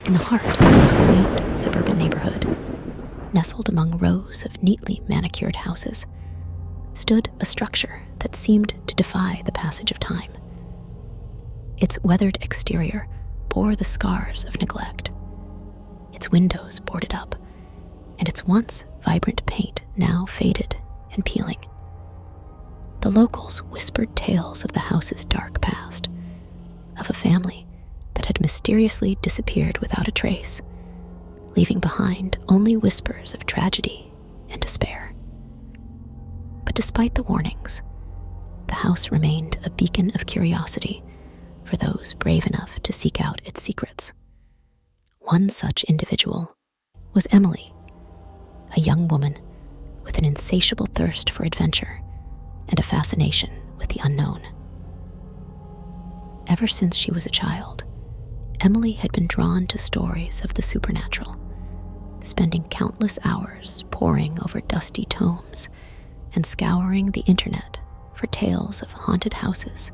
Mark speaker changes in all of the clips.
Speaker 1: In the heart of a quaint suburban neighborhood, nestled among rows of neatly manicured houses, stood a structure that seemed to defy the passage of time. Its weathered exterior bore the scars of neglect, its windows boarded up, and its once vibrant paint now faded and peeling. The locals whispered tales of the house's dark past, of a family that had mysteriously disappeared without a trace, leaving behind only whispers of tragedy and despair. But despite the warnings, the house remained a beacon of curiosity for those brave enough to seek out its secrets. One such individual was Emily, a young woman with an insatiable thirst for adventure and a fascination with the unknown. Ever since she was a child, Emily had been drawn to stories of the supernatural, spending countless hours poring over dusty tomes and scouring the internet for tales of haunted houses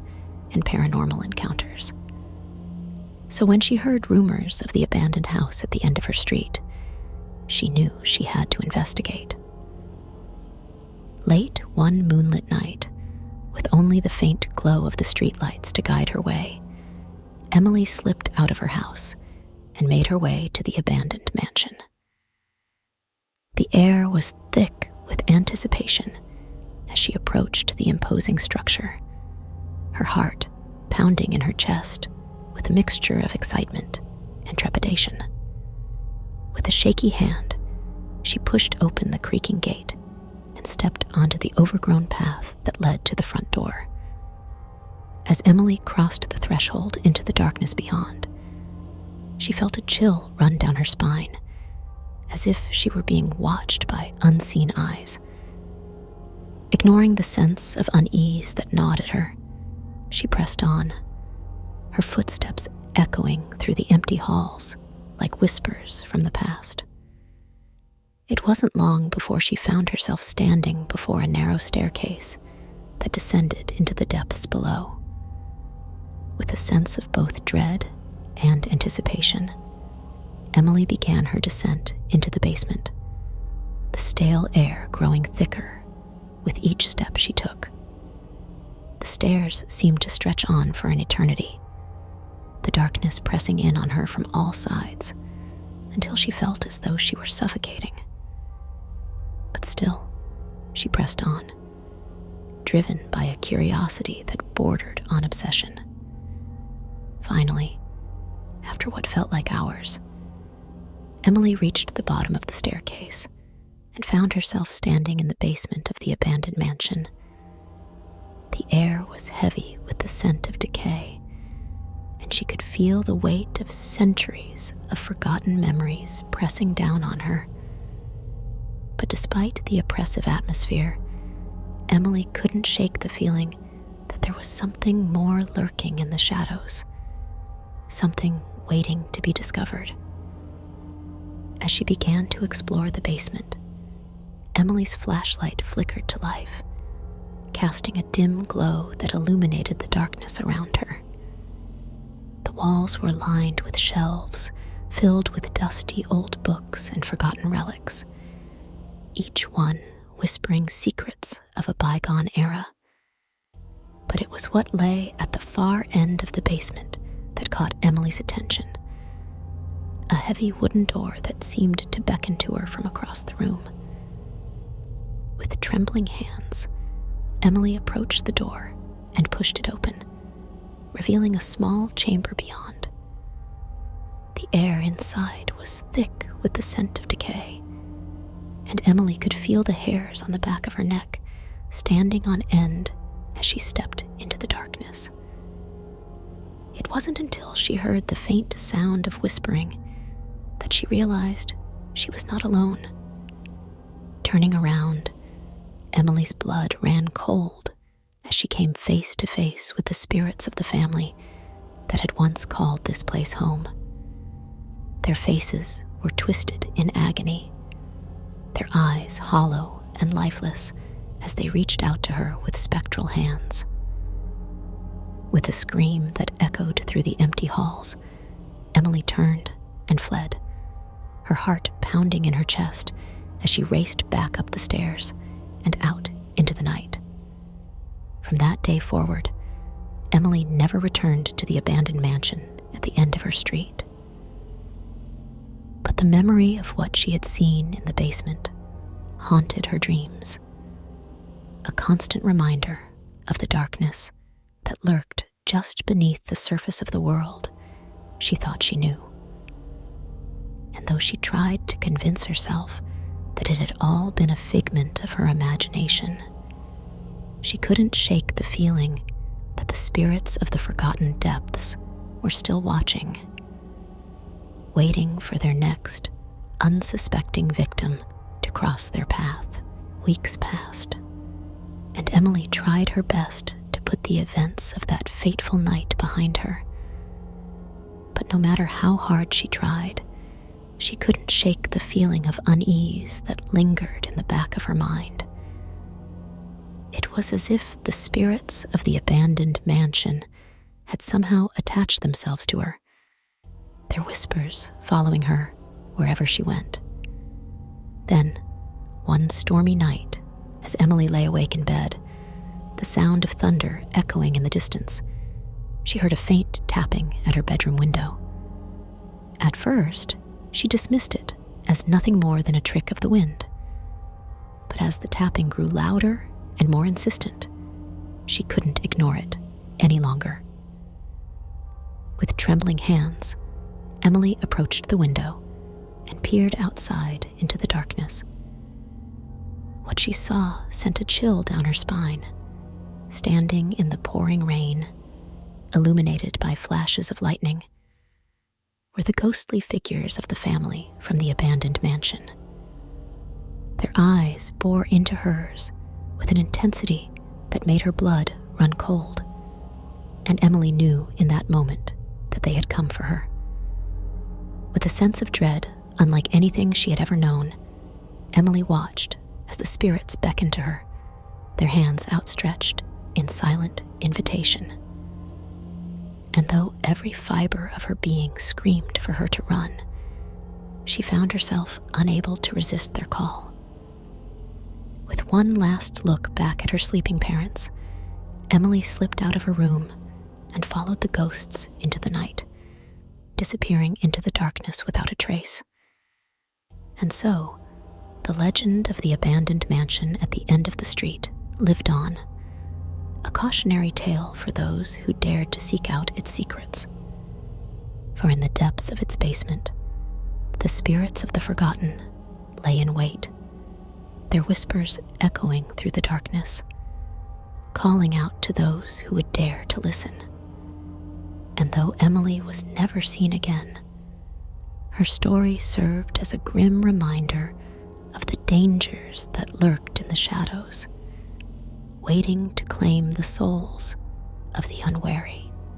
Speaker 1: and paranormal encounters. So when she heard rumors of the abandoned house at the end of her street, she knew she had to investigate. Late one moonlit night, with only the faint glow of the streetlights to guide her way, Emily slipped out of her house and made her way to the abandoned mansion. The air was thick with anticipation as she approached the imposing structure, her heart pounding in her chest with a mixture of excitement and trepidation. With a shaky hand, she pushed open the creaking gate and stepped onto the overgrown path that led to the front door. As Emily crossed the threshold into the darkness beyond, she felt a chill run down her spine, as if she were being watched by unseen eyes. Ignoring the sense of unease that gnawed at her, she pressed on, her footsteps echoing through the empty halls like whispers from the past. It wasn't long before she found herself standing before a narrow staircase that descended into the depths below. With a sense of both dread and anticipation, Emily began her descent into the basement, the stale air growing thicker with each step she took. The stairs seemed to stretch on for an eternity, the darkness pressing in on her from all sides until she felt as though she were suffocating. But still, she pressed on, driven by a curiosity that bordered on obsession. Finally, after what felt like hours, Emily reached the bottom of the staircase and found herself standing in the basement of the abandoned mansion. The air was heavy with the scent of decay, and she could feel the weight of centuries of forgotten memories pressing down on her. But despite the oppressive atmosphere, Emily couldn't shake the feeling that there was something more lurking in the shadows, something waiting to be discovered. As she began to explore the basement, Emily's flashlight flickered to life, casting a dim glow that illuminated the darkness around her. The walls were lined with shelves filled with dusty old books and forgotten relics, each one whispering secrets of a bygone era. But it was what lay at the far end of the basement that caught Emily's attention. A heavy wooden door that seemed to beckon to her from across the room. With trembling hands, Emily approached the door and pushed it open, revealing a small chamber beyond. The air inside was thick with the scent of decay, and Emily could feel the hairs on the back of her neck standing on end as she stepped into the darkness. It wasn't until she heard the faint sound of whispering that she realized she was not alone. Turning around, Emily's blood ran cold as she came face to face with the spirits of the family that had once called this place home. Their faces were twisted in agony, their eyes hollow and lifeless as they reached out to her with spectral hands. With a scream that echoed through the empty halls, Emily turned and fled, her heart pounding in her chest as she raced back up the stairs and out into the night. From that day forward, Emily never returned to the abandoned mansion at the end of her street. But the memory of what she had seen in the basement haunted her dreams, a constant reminder of the darkness that lurked just beneath the surface of the world she thought she knew. And though she tried to convince herself that it had all been a figment of her imagination, she couldn't shake the feeling that the spirits of the forgotten depths were still watching, waiting for their next unsuspecting victim to cross their path. Weeks passed, and Emily tried her best to put the events of that fateful night behind her. But no matter how hard she tried, she couldn't shake the feeling of unease that lingered in the back of her mind. It was as if the spirits of the abandoned mansion had somehow attached themselves to her, their whispers following her wherever she went. Then, one stormy night, as Emily lay awake in bed, the sound of thunder echoing in the distance, she heard a faint tapping at her bedroom window. At first, she dismissed it as nothing more than a trick of the wind. But as the tapping grew louder and more insistent, she couldn't ignore it any longer. With trembling hands, Emily approached the window and peered outside into the darkness. What she saw sent a chill down her spine. Standing in the pouring rain, illuminated by flashes of lightning, were the ghostly figures of the family from the abandoned mansion. Their eyes bore into hers with an intensity that made her blood run cold, and Emily knew in that moment that they had come for her. With a sense of dread unlike anything she had ever known, Emily watched as the spirits beckoned to her, their hands outstretched in silent invitation. And though every fiber of her being screamed for her to run, she found herself unable to resist their call. With one last look back at her sleeping parents, Emily slipped out of her room and followed the ghosts into the night, disappearing into the darkness without a trace. And so, the legend of the abandoned mansion at the end of the street lived on, a cautionary tale for those who dared to seek out its secrets. For in the depths of its basement, the spirits of the forgotten lay in wait, their whispers echoing through the darkness, calling out to those who would dare to listen. And though Emily was never seen again, her story served as a grim reminder of the dangers that lurked in the shadows, waiting to claim the souls of the unwary.